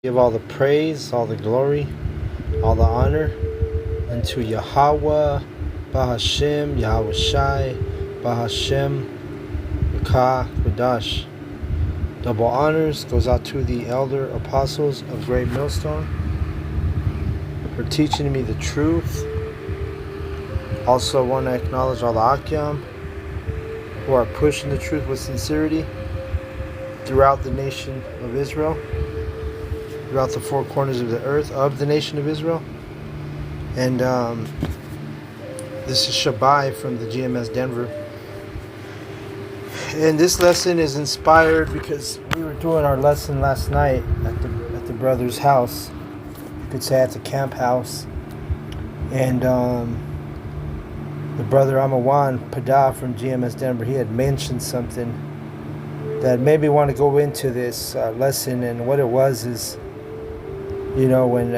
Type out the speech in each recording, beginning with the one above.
Give all the praise, all the glory, all the honor unto Yahweh, Bahashem, Yahweh Shai, Bahashem, Yaka, Kodash. Double honors goes out to the elder apostles of Great Millstone for teaching me the truth. Also want to acknowledge all the Akyam who are pushing the truth with sincerity throughout the nation of Israel, throughout the four corners of the earth of the nation of Israel. And this is Shabai from the GMS Denver. And this lesson is inspired because we were doing our lesson last night at the brother's house. You could say at the camp house. And the brother Amawan Pada from GMS Denver, he had mentioned something that made me want to go into this lesson. And what it was is, you know, when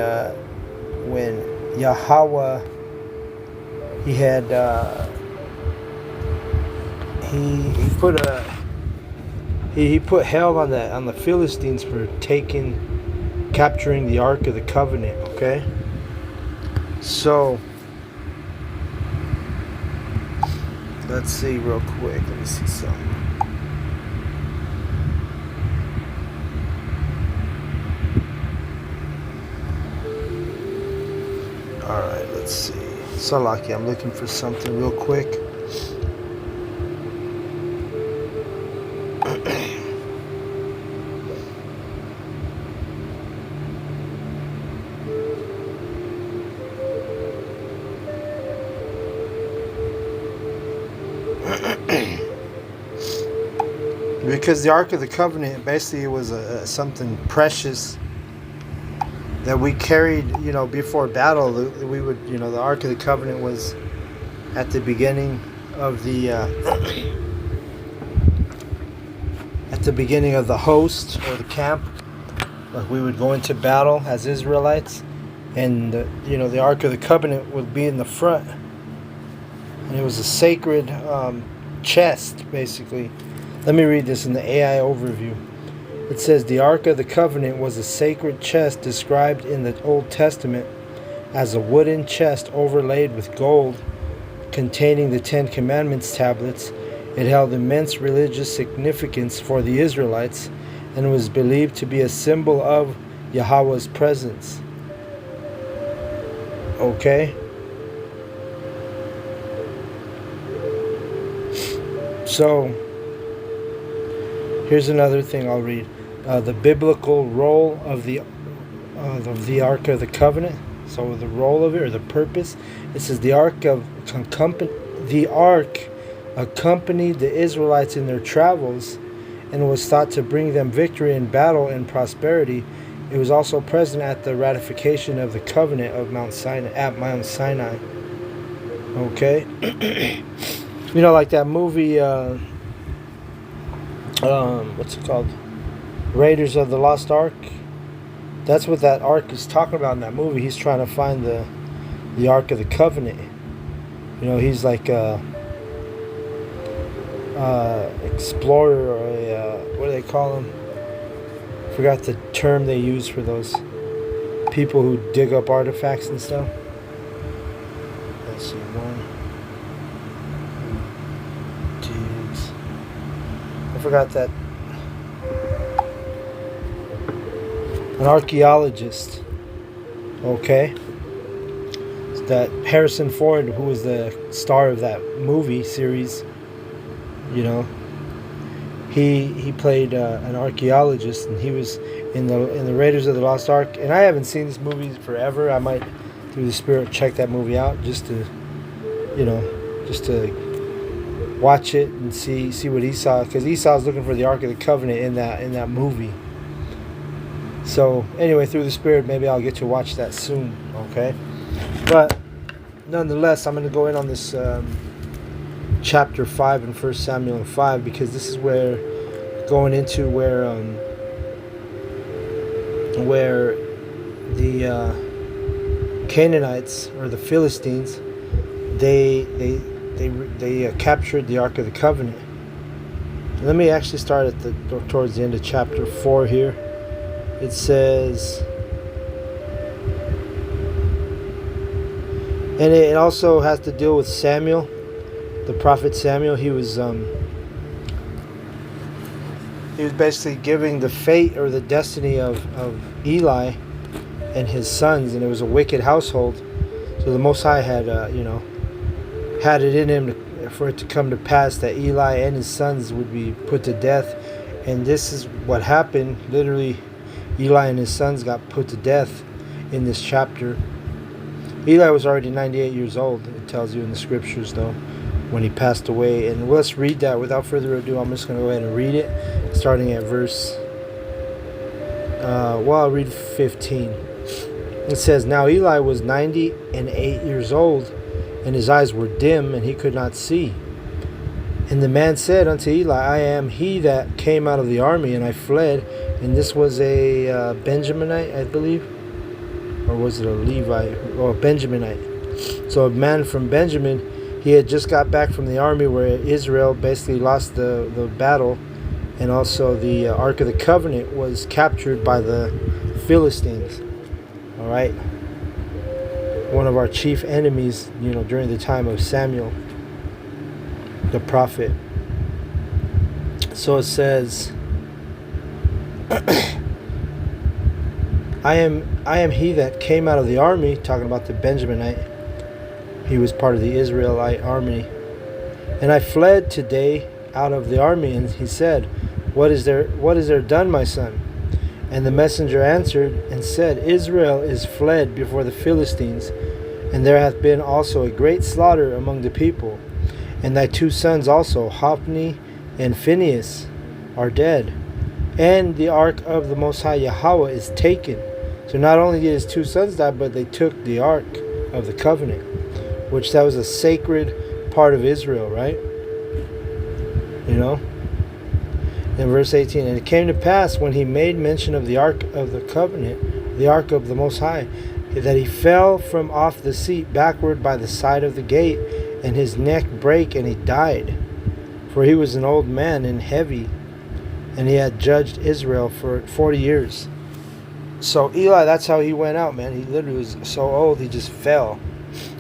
Yahweh, he had he put hell on the Philistines for capturing the Ark of the Covenant. Okay, so let's see real quick. Let me see something. Alright, let's see. Salaki, I'm looking for something real quick. Because the Ark of the Covenant, basically it was something precious that we carried, you know, before battle. We would, you know, the Ark of the Covenant was at the beginning of the host or the camp. Like we would go into battle as Israelites, and you know, the Ark of the Covenant would be in the front, and it was a sacred chest, basically. Let me read this in the AI overview. It says, the Ark of the Covenant was a sacred chest described in the Old Testament as a wooden chest overlaid with gold containing the Ten Commandments tablets. It held immense religious significance for the Israelites and was believed to be a symbol of Yahweh's presence. Okay? So, here's another thing I'll read. The biblical role of the Ark of the Covenant. So the role of it, or the purpose. It says the Ark accompanied the Israelites in their travels and was thought to bring them victory in battle and prosperity. It was also present at the ratification of the covenant of Mount Sinai. Okay? You know, like that movie, what's it called? Raiders of the Lost Ark. That's what that Ark is talking about in that movie. He's trying to find the Ark of the Covenant. You know, he's like a explorer, or what do they call him? Forgot the term they use for those people who dig up artifacts and stuff. Let's see, digs. I forgot that. An archaeologist. Okay. It's that Harrison Ford, who was the star of that movie series, you know, he played an archaeologist, and he was in the Raiders of the Lost Ark. And I haven't seen this movie forever. I might, through the Spirit, check that movie out just to, you know, just to watch it and see what Esau, because Esau's looking for the Ark of the Covenant in that movie. So anyway, through the Spirit, maybe I'll get to watch that soon. Okay, but nonetheless, I'm going to go in on this chapter 5 in 1 Samuel 5, because this is where going into where the Canaanites, or the Philistines, they captured the Ark of the Covenant. Let me actually start towards the end of chapter 4 here. It says, and it also has to deal with Samuel, the prophet Samuel. He was basically giving the fate or the destiny of Eli and his sons, and it was a wicked household. So the Most High had, had it in him for it to come to pass that Eli and his sons would be put to death. And this is what happened. Literally, Eli and his sons got put to death in this chapter. Eli was already 98 years old, it tells you in the scriptures, though, when he passed away. And let's read that. Without further ado, I'm just going to go ahead and read it, starting at verse, I'll read 15. It says, Now Eli was 98 years old, and his eyes were dim, and he could not see. And the man said unto Eli, I am he that came out of the army, and I fled. And this was a Benjaminite, I believe. Or was it a Levite? Or a Benjaminite. So a man from Benjamin, he had just got back from the army where Israel basically lost the battle. And also the Ark of the Covenant was captured by the Philistines. Alright? One of our chief enemies, during the time of Samuel, the prophet. So it says, I am he that came out of the army, talking about the Benjaminite. He was part of the Israelite army. And I fled today out of the army. And he said, What is there done, my son? And the messenger answered and said, Israel is fled before the Philistines, and there hath been also a great slaughter among the people. And thy two sons also, Hophni and Phinehas, are dead. And the ark of the Most High Yahweh is taken. So not only did his two sons die, but they took the ark of the covenant, which that was a sacred part of Israel, right? In verse 18, and it came to pass when he made mention of the ark of the covenant, the ark of the Most High, that he fell from off the seat backward by the side of the gate, and his neck brake, and he died. For he was an old man and heavy, and he had judged Israel for 40 years. So Eli, that's how he went out, man. He literally was so old, he just fell.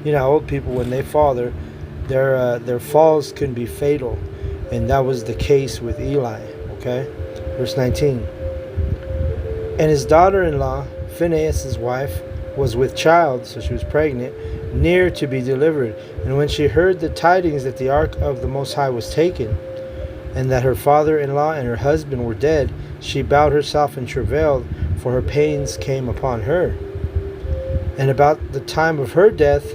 You know how old people, when they fall, their falls can be fatal. And that was the case with Eli. Okay? Verse 19. And his daughter-in-law, Phinehas' wife, was with child, so she was pregnant, near to be delivered. And when she heard the tidings that the ark of the Most High was taken, and that her father-in-law and her husband were dead, she bowed herself and travailed, for her pains came upon her. And about the time of her death,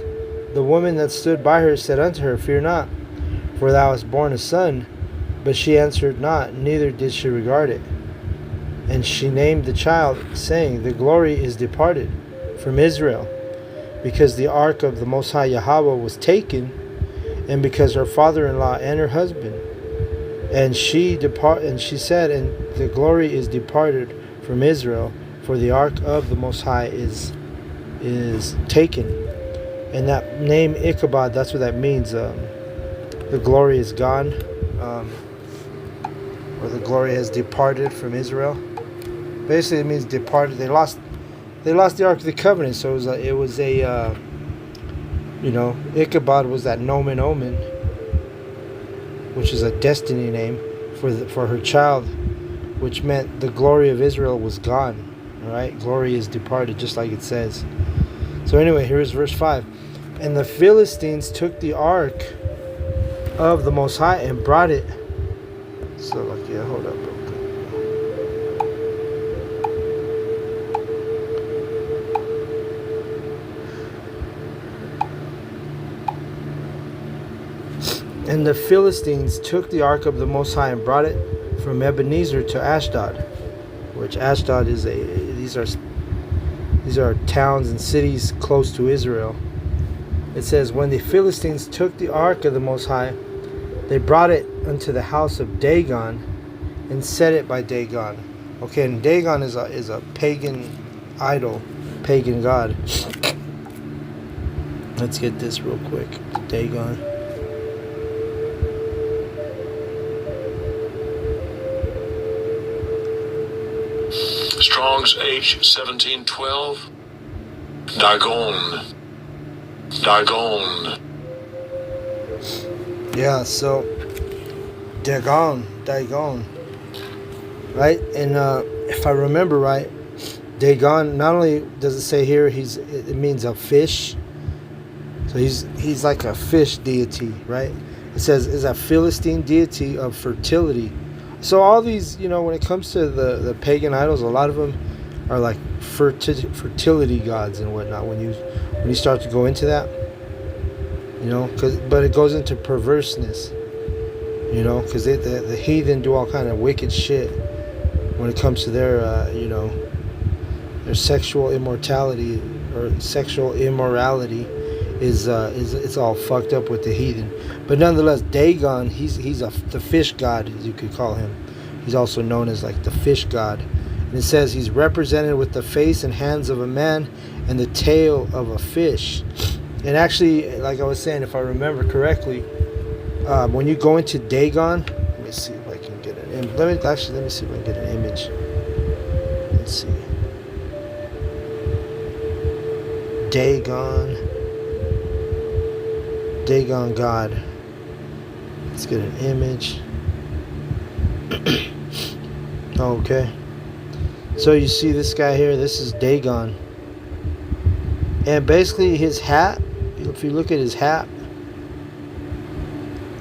the woman that stood by her said unto her, Fear not, for thou hast borne a son. But she answered not, neither did she regard it. And she named the child, saying, The glory is departed from Israel, because the ark of the Most High Yahweh was taken, and because her father-in-law and her husband. And she said, And the glory is departed from Israel, for the ark of the Most High is taken. And that name Ichabod, that's what that means. The glory is gone, or the glory has departed from Israel. Basically, it means departed. They lost the Ark of the Covenant, so it was a Ichabod was that nomen omen, which is a destiny name for her child, which meant the glory of Israel was gone. All right, glory is departed, just like it says. So anyway, here's verse 5. And the Philistines took the ark of the Most High and brought it. So, hold up real quick. And the Philistines took the ark of the Most High and brought it from Ebenezer to Ashdod, which Ashdod is these are towns and cities close to Israel. It says, When the Philistines took the ark of the Most High, they brought it unto the house of Dagon and set it by Dagon. Okay, and Dagon is a pagan idol, pagan god. Let's get this real quick. Dagon. Strong's H1712. Dagon. Dagon. Yeah, so Dagon, right? And if I remember right, Dagon, not only does it say here it means a fish. So he's like a fish deity, right? It says is a Philistine deity of fertility. So all these, when it comes to the pagan idols, a lot of them are like fertility gods and whatnot. When you start to go into that, but it goes into perverseness, because the heathen do all kind of wicked shit when it comes to their their sexual immortality or sexual immorality is it's all fucked up with the heathen. But nonetheless, Dagon, he's the fish god, as you could call him. He's also known as like the fish god. And it says he's represented with the face and hands of a man and the tail of a fish. And actually, like I was saying, if I remember correctly, when you go into Dagon, let me see if I can get an image. Let me see if I can get an image. Let's see. Dagon God. Let's get an image. Okay. So you see this guy here, this is Dagon. And basically his hat, if you look at his hat,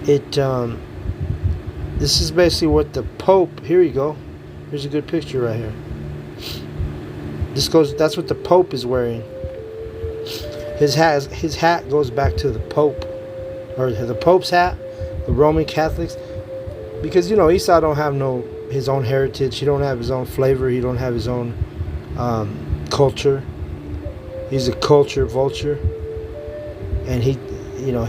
this is basically what the Pope, here you go. Here's a good picture right here. That's what the Pope is wearing. His hat goes back to the Pope, or the Pope's hat, the Roman Catholics, because Esau don't have his own heritage. He don't have his own flavor. He don't have his own culture. He's a culture vulture, and he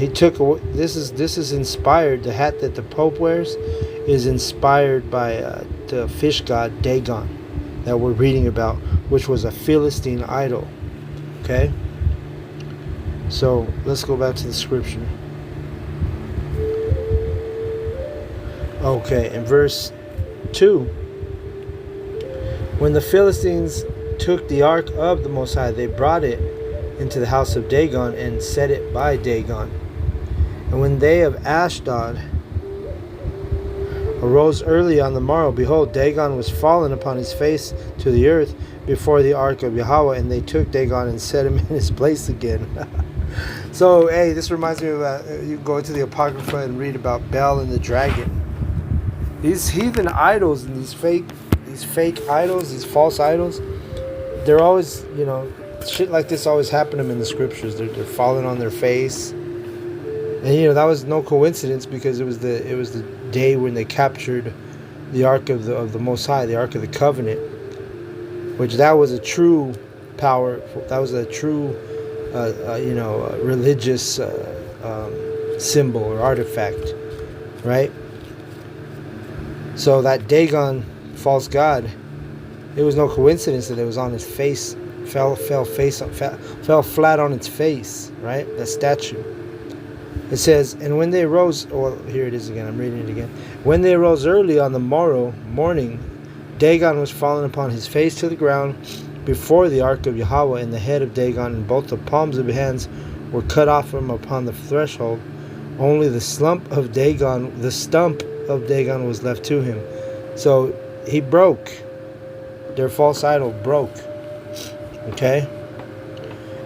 took. This is inspired. The hat that the Pope wears is inspired by the fish god Dagon that we're reading about, which was a Philistine idol. Okay. So let's go back to the scripture. Okay, in verse 2, when the Philistines took the ark of the Most High, they brought it into the house of Dagon and set it by Dagon. And when they of Ashdod arose early on the morrow, behold, Dagon was fallen upon his face to the earth before the ark of Yahweh, and they took Dagon and set him in his place again. So, hey, this reminds me of you go into the Apocrypha and read about Bel and the dragon. These heathen idols and these fake idols, these false idols, they're always, shit like this always happen to them in the scriptures. They're falling on their face, and that was no coincidence, because it was the day when they captured the Ark of the Most High, the Ark of the Covenant, which that was a true power. That was a true, religious symbol or artifact, right? So that Dagon, false god, it was no coincidence that it was on his face, fell flat on its face, right? That statue. It says, and when they rose, here it is again, I'm reading it again. When they arose early on the morning, Dagon was fallen upon his face to the ground before the ark of Yahweh, and the head of Dagon and both the palms of his hands were cut off from upon the threshold. Only the stump of Dagon was left to him. So he broke. Their false idol broke. Okay?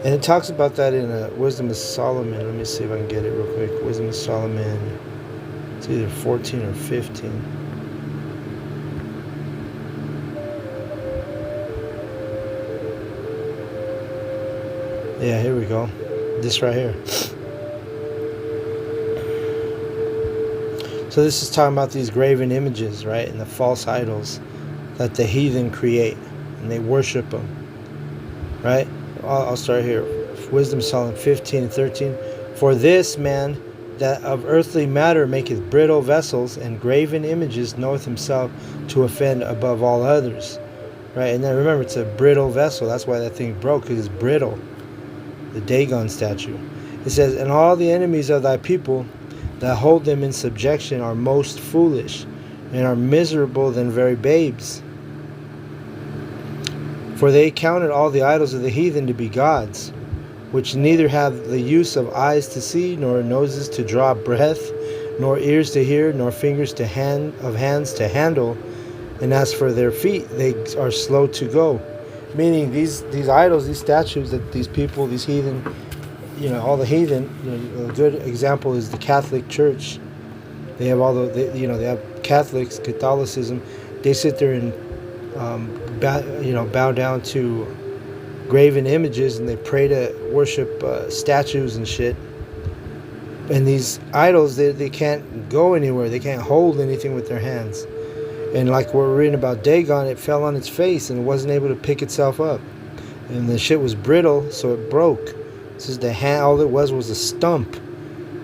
And it talks about that in Wisdom of Solomon. Let me see if I can get it real quick. Wisdom of Solomon. It's either 14 or 15. Yeah, here we go. This right here. So this is talking about these graven images, right? And the false idols that the heathen create. And they worship them. Right? I'll start here. Wisdom Solomon 15 and 13. For this man that of earthly matter maketh brittle vessels, and graven images knoweth himself to offend above all others. Right? And then remember, it's a brittle vessel. That's why that thing broke, because it's brittle. The Dagon statue. It says, and all the enemies of thy people that hold them in subjection are most foolish, and are miserable than very babes. For they counted all the idols of the heathen to be gods, which neither have the use of eyes to see, nor noses to draw breath, nor ears to hear, nor fingers hands to handle. And as for their feet, they are slow to go. Meaning these idols, these statues that these people, these heathen, all the heathen. A good example is the Catholic Church. They have they have Catholicism. They sit there and bow down to graven images, and they pray to worship statues and shit. And these idols, they can't go anywhere. They can't hold anything with their hands. And like we're reading about Dagon, it fell on its face and it wasn't able to pick itself up. And the shit was brittle, so it broke. This is the hand. All it was a stump.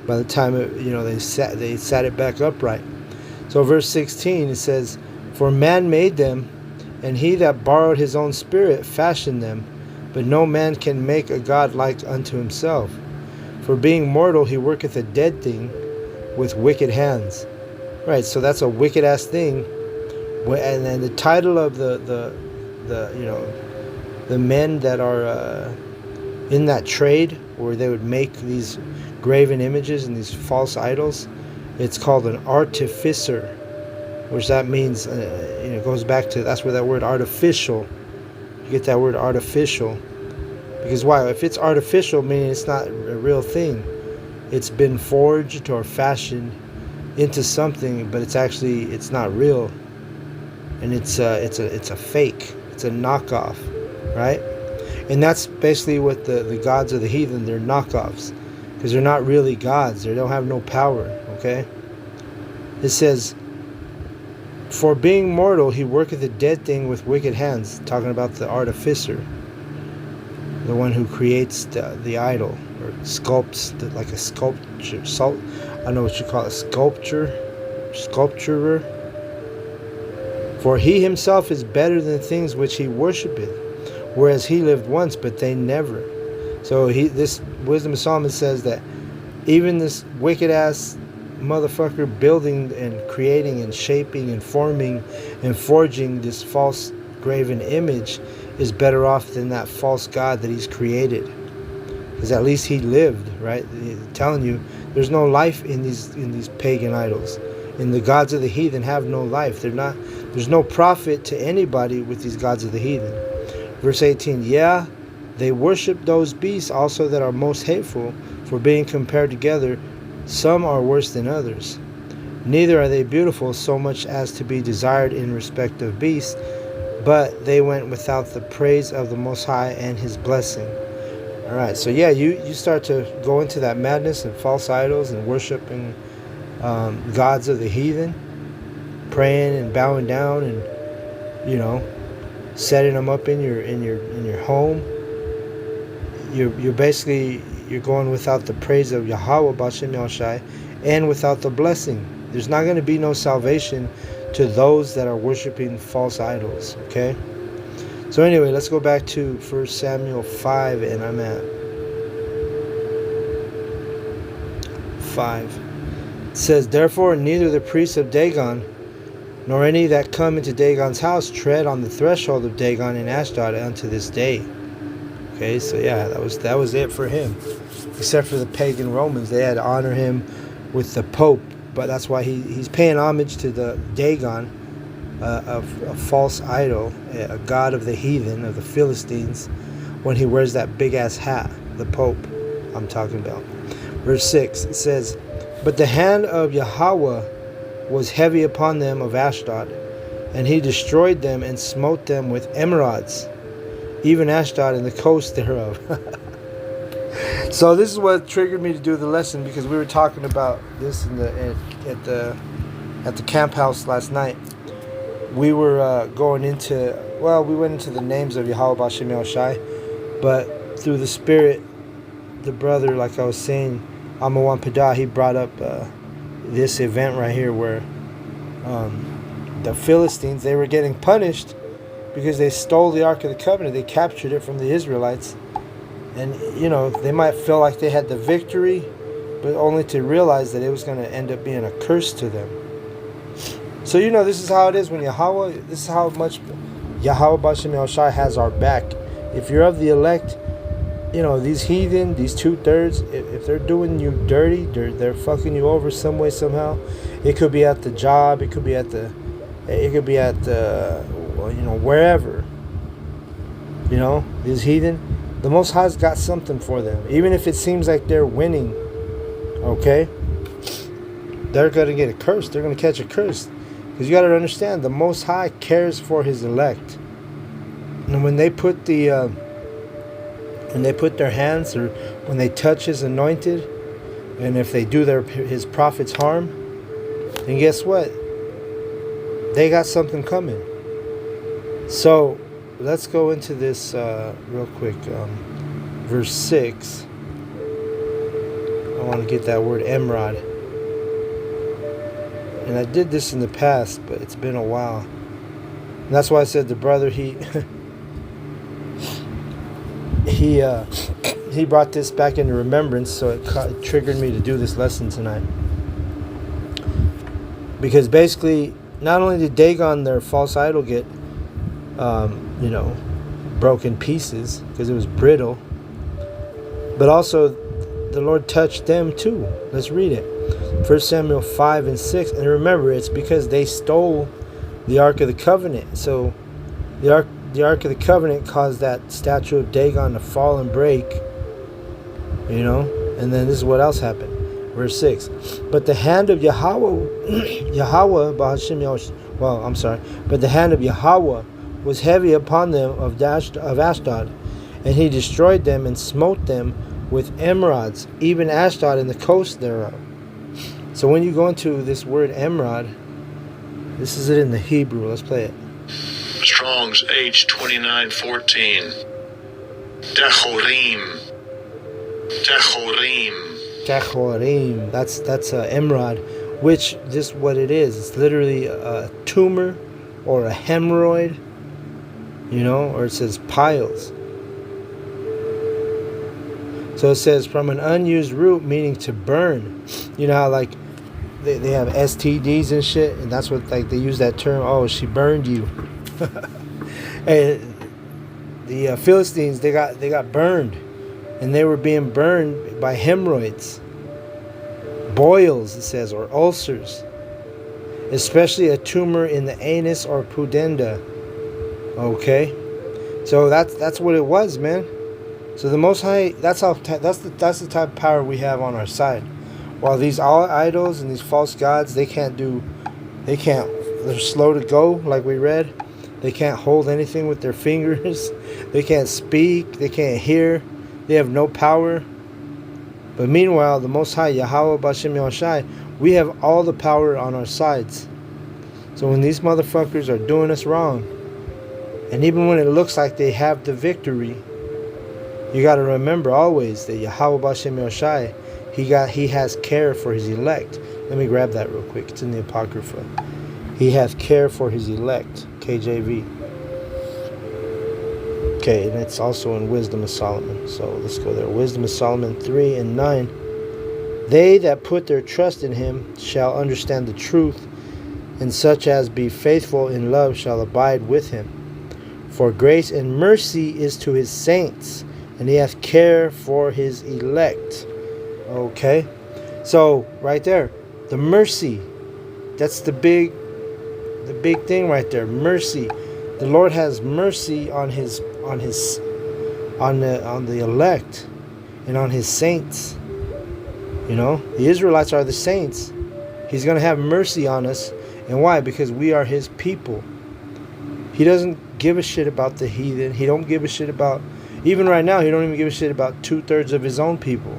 By the time they sat it back upright. So verse 16 it says, "For man made them, and he that borrowed his own spirit fashioned them. But no man can make a god like unto himself. For being mortal, he worketh a dead thing with wicked hands." Right. So that's a wicked ass thing. And then the title of the men that are in that trade where they would make these graven images and these false idols, it's called an artificer, which that means goes back to, that's where that word artificial, you get that word artificial. Because why? If it's artificial, meaning it's not a real thing, it's been forged or fashioned into something, but it's not real. And it's a fake. It's a knockoff, right? And that's basically what the gods of the heathen, they're knockoffs, because they're not really gods. They don't have no power. Okay. It says, "For being mortal, he worketh a dead thing with wicked hands," talking about the artificer, the one who creates the idol or sculpts like a sculpture. I don't know what you call it, sculpturer. "For he himself is better than things which he worshipeth, whereas he lived once, but they never." So this Wisdom of Solomon says that even this wicked ass motherfucker building and creating and shaping and forming and forging this false graven image is better off than that false god that he's created, because at least he lived, right? He's telling you there's no life in these pagan idols, and the gods of the heathen have no life. There's no profit to anybody with these gods of the heathen. Verse 18, "Yeah, they worship those beasts also that are most hateful, for being compared together, some are worse than others. Neither are they beautiful so much as to be desired in respect of beasts, but they went without the praise of the Most High and His blessing." All right, so yeah, you start to go into that madness and false idols and worshiping gods of the heathen, praying and bowing down and setting them up in your home. You're basically going without the praise of Yahweh Bashem Yahushai and without the blessing. There's not going to be no salvation to those that are worshiping false idols. Okay. So anyway, let's go back to 1 Samuel 5, and I'm at 5. It says, "Therefore neither the priests of Dagon, nor any that come into Dagon's house tread on the threshold of Dagon in Ashdod unto this day." Okay, so yeah, that was it for him. Except for the pagan Romans, they had to honor him with the Pope, but that's why he's paying homage to the Dagon, a false idol, a god of the heathen, of the Philistines, when he wears that big ass hat, the Pope I'm talking about. Verse 6, it says, "But the hand of Yahweh was heavy upon them of Ashdod, and he destroyed them and smote them with emerods, even Ashdod and the coast thereof." So this is what triggered me to do the lesson, because we were talking about this at the camp house last night. We were we went into the names of Yahweh Bashem Yahushai, but through the Spirit, the brother, like I was saying, Amawan Padah, he brought up this event right here where the Philistines, they were getting punished because they stole the Ark of the Covenant. They captured it from the Israelites. And, they might feel like they had the victory, but only to realize that it was going to end up being a curse to them. So, this is how it is when Yahweh, this is how much Yahweh Bashem Yahushai has our back. If you're of the elect, these heathen, these 2/3, if they're doing you dirty, they're fucking you over some way, somehow. It could be at the job, it could be at wherever. These heathen, the Most High's got something for them. Even if it seems like they're winning, okay? They're going to get a curse. They're going to catch a curse. Because you got to understand, the Most High cares for His elect. And when they put their hands, or when they touch His anointed, and if they do His prophets harm, then guess what? They got something coming. So let's go into this real quick. Verse 6. I want to get that word Emrod. And I did this in the past, but it's been a while. And that's why I said the brother, he brought this back into remembrance, so it triggered me to do this lesson tonight. Because basically, not only did Dagon, their false idol, get broken pieces because it was brittle, but also the Lord touched them too. Let's read it. 1 Samuel 5 and 6. And remember, it's because they stole the Ark of the Covenant. So the Ark of the Covenant caused that statue of Dagon to fall and break. And then this is what else happened. Verse 6. But the hand of but the hand of Yahweh was heavy upon them of Ashdod, and He destroyed them and smote them with emerods, even Ashdod and the coast thereof. So when you go into this word Emrod, this is it in the Hebrew. Let's play it. Strong's H2914. Techorim. That's Emrod, which this what it is. It's literally a tumor or a hemorrhoid, or it says piles. So it says from an unused root, meaning to burn. You know how like they have STDs and shit, and that's what like they use that term. Oh, she burned you. And the Philistines, they got burned, and they were being burned by hemorrhoids, boils, it says, or ulcers, especially a tumor in the anus or pudenda. Okay, so that's what it was, man. So the Most High, that's the type of power we have on our side. While these idols and these false gods, they're slow to go, like we read. They can't hold anything with their fingers. They can't speak. They can't hear. They have no power. But meanwhile, the Most High, Yahweh Bashem Yahushai, we have all the power on our sides. So when these motherfuckers are doing us wrong, and even when it looks like they have the victory, you got to remember always that Yahweh Bashem Yahushai, He has care for His elect. Let me grab that real quick. It's in the Apocrypha. He has care for His elect. KJV. Okay, and it's also in Wisdom of Solomon. So let's go there. Wisdom of Solomon 3 and 9. They that put their trust in Him shall understand the truth, and such as be faithful in love shall abide with Him. For grace and mercy is to His saints, and He hath care for His elect. Okay, so right there, the mercy, that's the big thing right there. Mercy. The Lord has mercy on the elect and on His saints. The Israelites are the saints. He's going to have mercy on us. And why? Because we are His people. He doesn't give a shit about the heathen. He don't give a shit about, even right now, He don't even give a shit about 2/3 of His own people.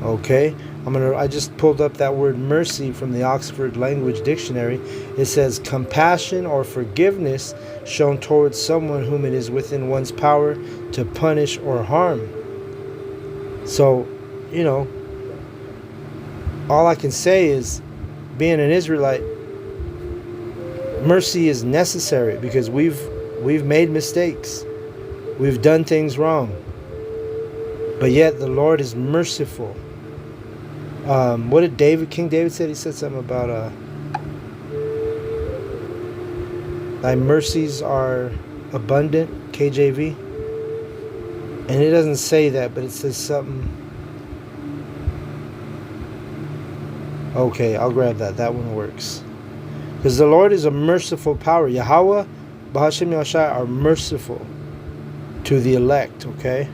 Okay, I just pulled up that word mercy from the Oxford Language Dictionary. It says compassion or forgiveness shown towards someone whom it is within one's power to punish or harm. So, all I can say is, being an Israelite, mercy is necessary because we've made mistakes. We've done things wrong. But yet the Lord is merciful. What did King David said? He said something about Thy mercies are abundant, KJV. And it doesn't say that, but it says something. Okay, I'll grab that. That one works. Because the Lord is a merciful power. Yahweh, Bahashem Yahushai are merciful to the elect, okay?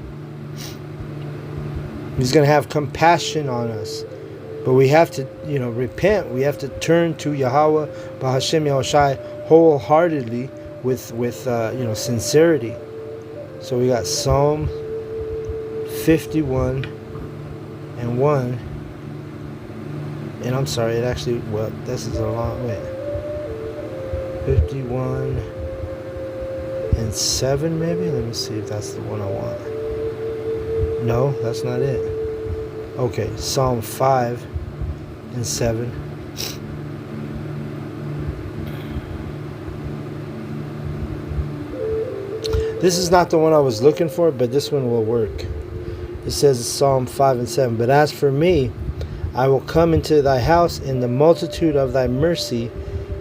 He's going to have compassion on us. But we have to, repent. We have to turn to Yahweh, Bahashem Yahushai wholeheartedly with sincerity. So we got Psalm 51 and 1. And I'm sorry, this is a long way. 51 and 7 maybe? Let me see if that's the one I want. No, that's not it. Okay, Psalm 5 and 7. This is not the one I was looking for, but this one will work. It says Psalm 5 and 7. But as for me, I will come into thy house in the multitude of thy mercy,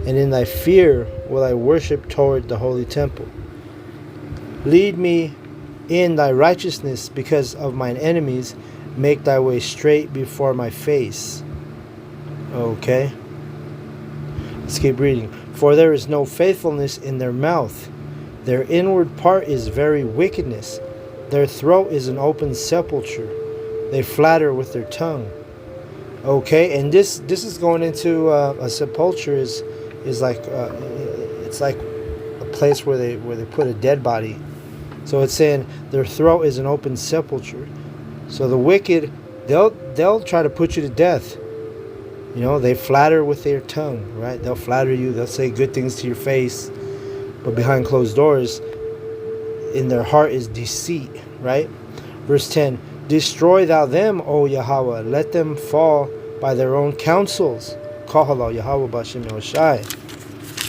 and in thy fear will I worship toward the holy temple. Lead me in thy righteousness because of mine enemies. Make thy way straight before my face. Okay. Let's keep reading. For there is no faithfulness in their mouth. Their inward part is very wickedness. Their throat is an open sepulchre. They flatter with their tongue. Okay, and this is going into a sepulchre is like it's like a place where they put a dead body. So it's saying their throat is an open sepulchre. So the wicked, they'll try to put you to death. They flatter with their tongue, right? They'll flatter you. They'll say good things to your face, but behind closed doors, in their heart is deceit, right? Verse 10. Destroy thou them, O Yahweh. Let them fall by their own counsels. Kahala Yahweh Bashem Yahushai.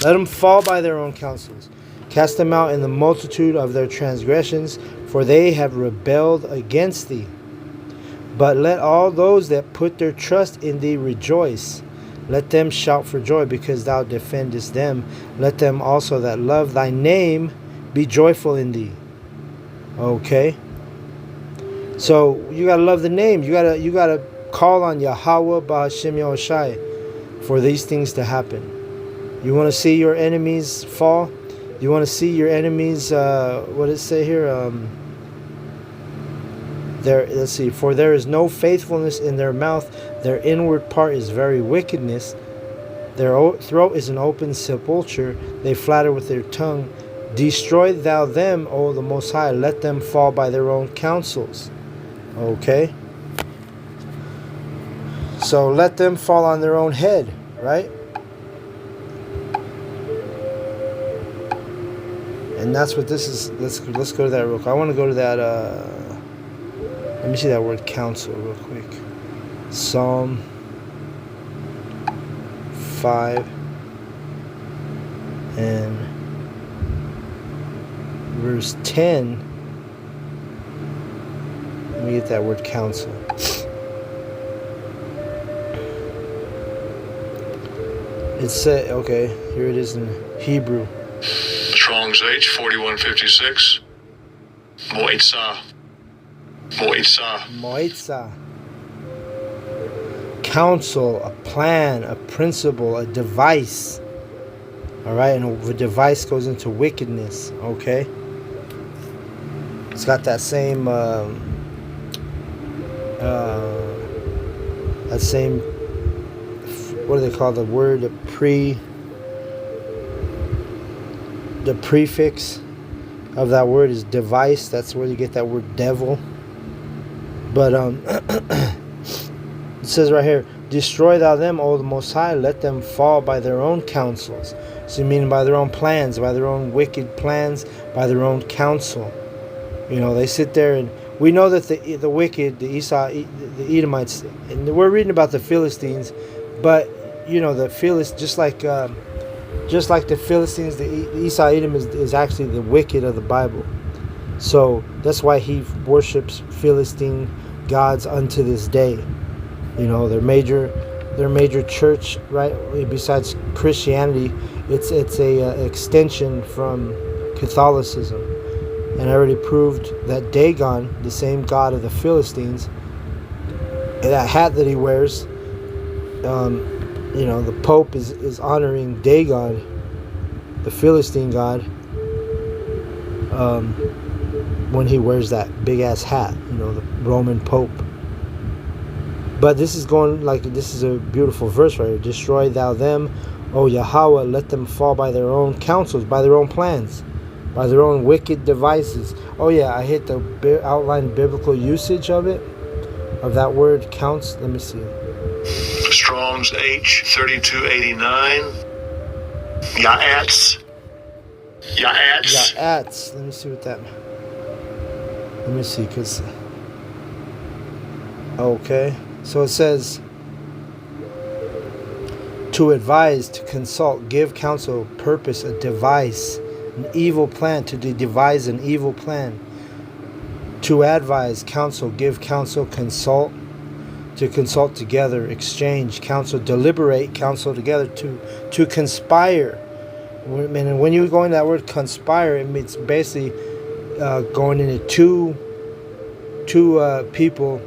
Let them fall by their own counsels. Cast them out in the multitude of their transgressions, for they have rebelled against thee. But let all those that put their trust in thee rejoice. Let them shout for joy, because thou defendest them. Let them also that love thy name be joyful in thee. Okay. So you gotta love the name. You gotta call on Yahweh Ba'Hashem Yahushai for these things to happen. You want to see your enemies fall? You want to see your enemies? What does it say here? Let's see. For there is no faithfulness in their mouth. Their inward part is very wickedness. Their throat is an open sepulchre. They flatter with their tongue. Destroy thou them, O the Most High. Let them fall by their own counsels. Okay. So let them fall on their own head, right? And that's what this is. Let's go to that real quick. I want to go to that. Let me see that word counsel real quick. Psalm 5 and verse 10. Let me get that word counsel. It said, okay, here it is in Hebrew. Strong's H 4156. Moitzah. Counsel, a plan, a principle, a device. All right, and the device goes into wickedness. Okay, it's got that same what do they call the word? The prefix of that word is device. That's where you get that word devil. But it says right here, destroy thou them, O the Most High, let them fall by their own counsels. So you mean by their own plans, by their own wicked plans, by their own counsel. They sit there, and we know that the wicked, the Edomites, and we're reading about the Philistines, but the Philistines, just like the Philistines, the Esau Edom is actually the wicked of the Bible. So that's why he worships Philistine gods unto this day. Their major church, right, besides Christianity, It's a extension from Catholicism, and I already proved that Dagon, the same god of the Philistines, that hat that he wears, the Pope is honoring Dagon, the Philistine god, when he wears that big ass hat, the Roman Pope. But this is a beautiful verse right here. Destroy thou them, O Yahweh, let them fall by their own counsels, by their own plans, by their own wicked devices. Oh yeah, I hit the outline biblical usage of that word counts. Let me see. Strong's H3289. Ya'ats. Ya'ats. Let me see what that. Let me see, cause. Okay, so it says to advise, to consult, give counsel, purpose, a device, an evil plan, to devise an evil plan. To advise, counsel, give counsel, consult, to consult together, exchange, counsel, deliberate, counsel together, to conspire. And when you go into that word conspire, it means basically going into two people,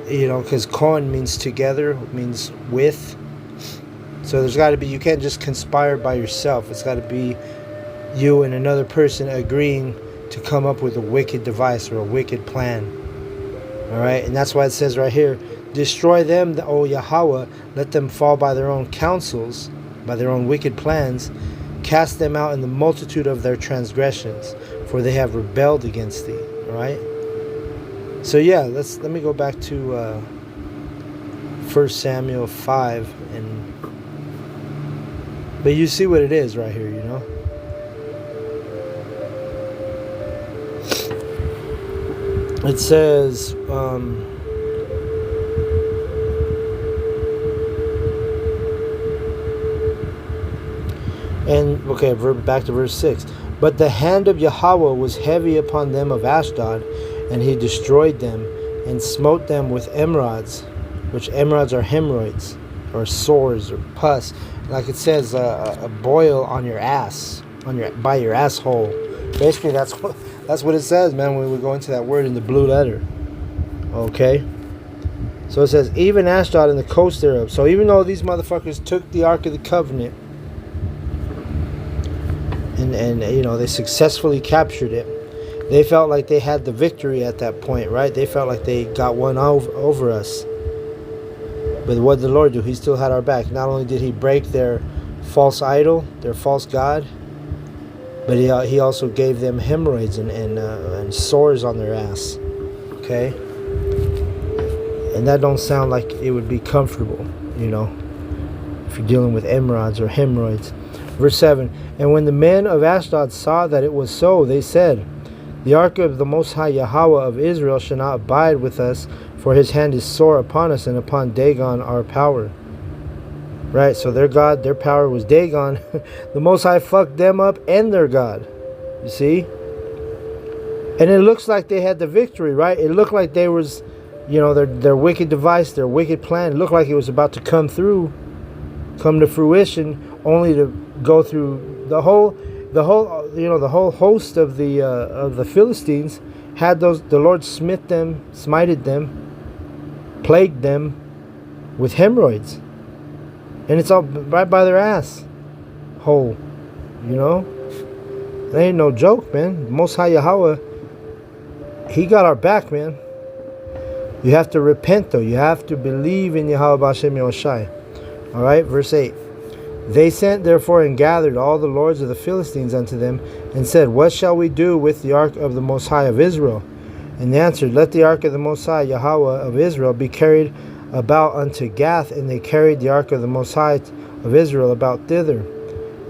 because kon means together, means with. So there's got to be, you can't just conspire by yourself. It's got to be you and another person agreeing to come up with a wicked device or a wicked plan. All right, and that's why it says right here, destroy them, O Yahweh, let them fall by their own counsels, by their own wicked plans, cast them out in the multitude of their transgressions, for they have rebelled against thee. All right. So yeah, let me go back to 1 Samuel 5, but you see what it is right here, It says, back to verse 6. But the hand of Yahweh was heavy upon them of Ashdod, and he destroyed them, and smote them with emerods, which emerods are hemorrhoids, or sores, or pus. Like it says, a boil on your ass, by your asshole. Basically, that's what it says, man, when we go into that word in the blue letter. Okay? So it says, even Ashdod and the coast thereof. So even though these motherfuckers took the Ark of the Covenant, and they successfully captured it, they felt like they had the victory at that point, right? They felt like they got one over us. But what did the Lord do? He still had our back. Not only did he break their false idol, their false god, but he also gave them hemorrhoids and sores on their ass. Okay? And that don't sound like it would be comfortable, if you're dealing with emerods or hemorrhoids. Verse 7, and when the men of Ashdod saw that it was so, they said, the ark of the Most High Yahweh of Israel shall not abide with us, for his hand is sore upon us, and upon Dagon our power. Right, so their god, their power was Dagon. The Most High fucked them up and their god. You see? And it looks like they had the victory, right? It looked like they was, their wicked device, their wicked plan, it looked like it was about to come to fruition, only to go through the whole host of the Philistines had the Lord smited them, plagued them with hemorrhoids. And it's all right by their ass hole, That ain't no joke, man. Most High Yahweh, he got our back, man. You have to repent, though. You have to believe in Yahweh B'Shem Yahushai. All right, verse 8. They sent therefore and gathered all the lords of the Philistines unto them, and said, what shall we do with the ark of the Most High of Israel? And they answered, let the ark of the Most High Yahweh of Israel be carried about unto Gath. And they carried the ark of the Most High of Israel about thither.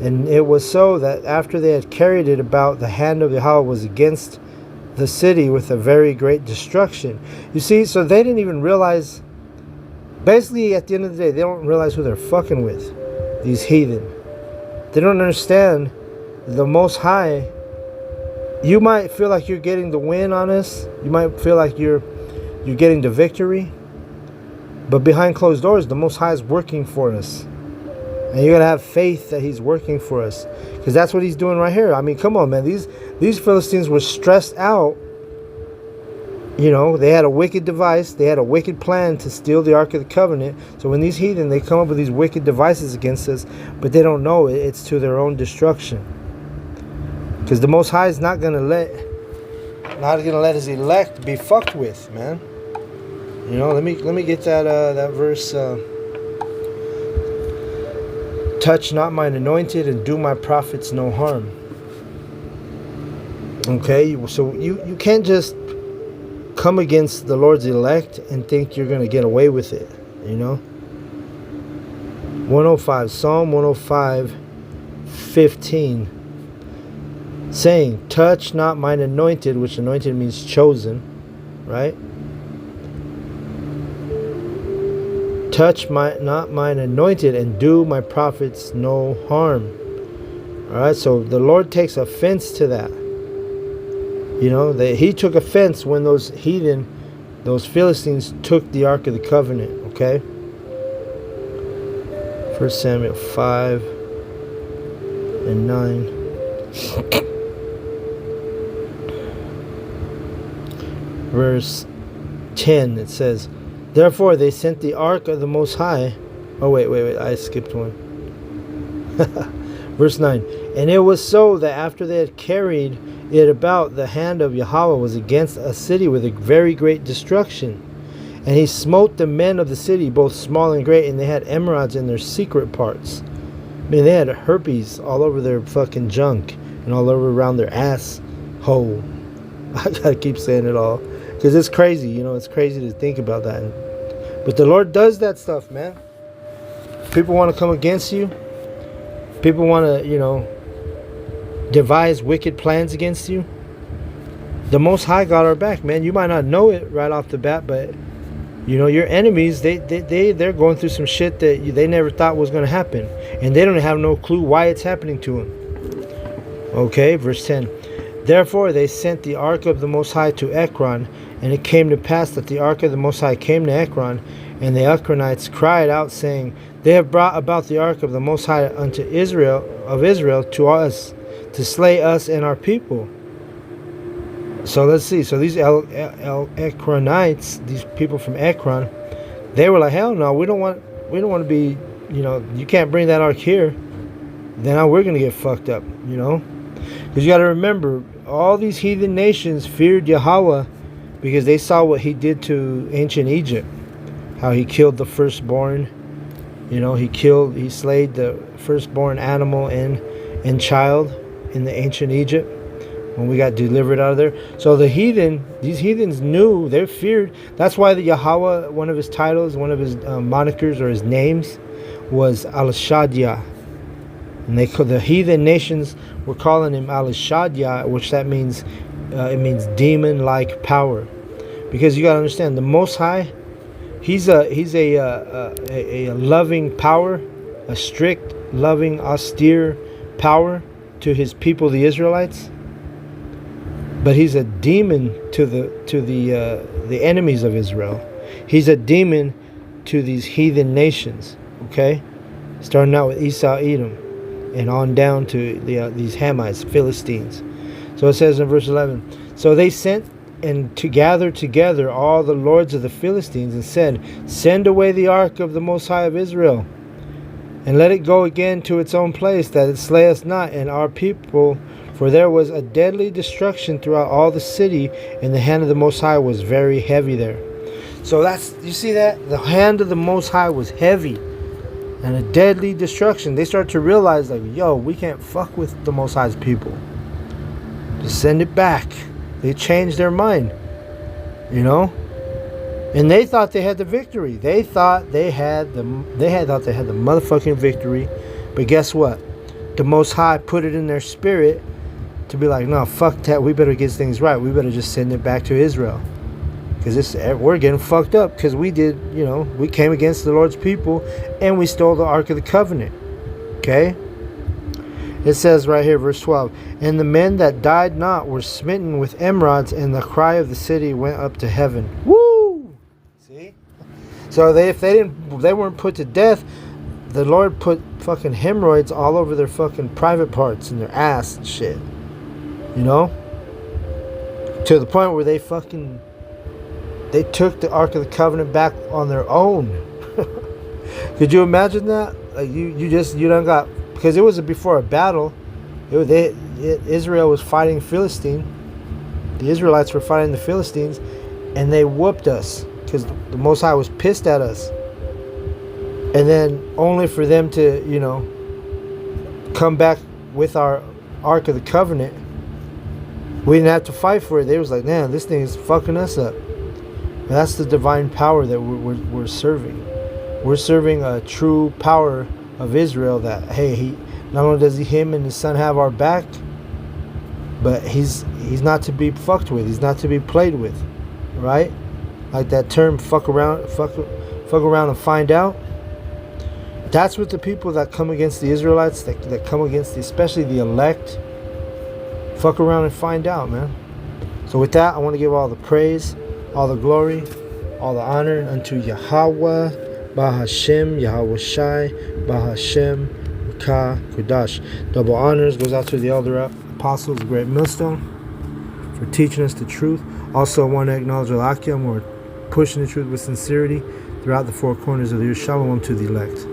And it was so that after they had carried it about, the hand of Yahweh was against the city with a very great destruction. You see, so they didn't even realize, basically at the end of the day, they don't realize who they're fucking with. These heathen. They don't understand the Most High. You might feel like you're getting the win on us. You might feel like you're getting the victory. But behind closed doors, the Most High is working for us. And you gotta have faith that he's working for us, because that's what he's doing right here. I mean, come on, man. These Philistines were stressed out. You know, they had a wicked device. They had a wicked plan to steal the Ark of the Covenant. So when these heathen, they come up with these wicked devices against us, but they don't know it's to their own destruction. Because the Most High is not gonna let his elect be fucked with, man. You know, let me get that verse. Touch not mine anointed and do my prophets no harm. Okay, so you can't just come against the Lord's elect and think you're going to get away with it, you know. 105, Psalm 105, 15, saying, touch not mine anointed, which anointed means chosen, right? Touch not mine anointed and do my prophets no harm. All right, so the Lord takes offense to that. You know, he took offense when those heathen, those Philistines took the Ark of the Covenant, okay? 1 Samuel 5 and 9. Verse 10, it says, therefore they sent the Ark of the Most High. Oh, wait, I skipped one. Verse 9, and it was so that after they had carried it about, the hand of Yahweh was against a city with a very great destruction. And he smote the men of the city, both small and great, and they had emerods in their secret parts. I mean, they had herpes all over their fucking junk and all over around their ass hole. I gotta keep saying it all, because it's crazy, you know, it's crazy to think about that. But the Lord does that stuff, man. People want to come against you. People want to, you know, devise wicked plans against you. The Most High got our back, man. You might not know it right off the bat, but you know, your enemies, they're going through some shit that they never thought was going to happen, and they don't have no clue why it's happening to them. Okay, verse 10. Therefore they sent the Ark of the Most High to Ekron, and it came to pass that the Ark of the Most High came to Ekron, and the Ekronites cried out, saying, they have brought about the Ark of the Most High unto Israel to us, to slay us and our people. So let's see. So these Ekronites, these people from Ekron, they were like, hell no, we don't want to be, you know, you can't bring that Ark here. Then now we're gonna get fucked up, you know, because you got to remember, all these heathen nations feared Yahweh because they saw what he did to ancient Egypt, how he killed the firstborn. You know, he slayed the firstborn animal and child in the ancient Egypt when we got delivered out of there. So these heathens knew, they feared. That's why the Yahweh, one of his titles, one of his monikers or his names was Al-Shaddai. And the heathen nations were calling him Al-Shaddai, which that means, it means demon-like power. Because you got to understand, the Most High, He's a loving power, a strict, loving, austere power to his people, the Israelites. But he's a demon to the enemies of Israel. He's a demon to these heathen nations. Okay, starting out with Esau, Edom, and on down to these Hamites, Philistines. So it says in verse 11, so they sent and to gather together all the lords of the Philistines, and said, send away the Ark of the Most High of Israel, and let it go again to its own place, that it slay us not and our people, for there was a deadly destruction throughout all the city, and the hand of the Most High was very heavy there. So you see that? The hand of the Most High was heavy, and a deadly destruction. They start to realize, like, yo, we can't fuck with the Most High's people. Just send it back. They changed their mind, you know, and they thought they had the victory. They thought they had the motherfucking victory. But guess what? The Most High put it in their spirit to be like, no, fuck that. We better get things right. We better just send it back to Israel, because we're getting fucked up because we did, you know, we came against the Lord's people and we stole the Ark of the Covenant. Okay. It says right here, verse 12, and the men that died not were smitten with emerods, and the cry of the city went up to heaven. Woo! See? So if they weren't put to death, the Lord put fucking hemorrhoids all over their fucking private parts and their ass and shit. You know? To the point where they took the Ark of the Covenant back on their own. Could you imagine that? Like you done got, because it was before a battle. Israel was fighting Philistine. The Israelites were fighting the Philistines, and they whooped us because the Most High was pissed at us. And then only for them to, come back with our Ark of the Covenant. We didn't have to fight for it. They was like, man, this thing is fucking us up. And that's the divine power that we're serving. We're serving a true power of Israel that, hey, he not only does him and his son have our back, but he's not to be fucked with. He's not to be played with, right? Like that term, fuck around and find out. That's what the people that come against the Israelites, that come against, especially the elect, fuck around and find out, man. So with that, I want to give all the praise, all the glory, all the honor unto Yahweh, Bahashem, Yahweh Shai, Bahashem, Ka, Kudash. Double honors goes out to the elder apostles, the great millstone, for teaching us the truth. Also, I want to acknowledge Alakim, we're pushing the truth with sincerity throughout the four corners of the earth. Shalom to the elect.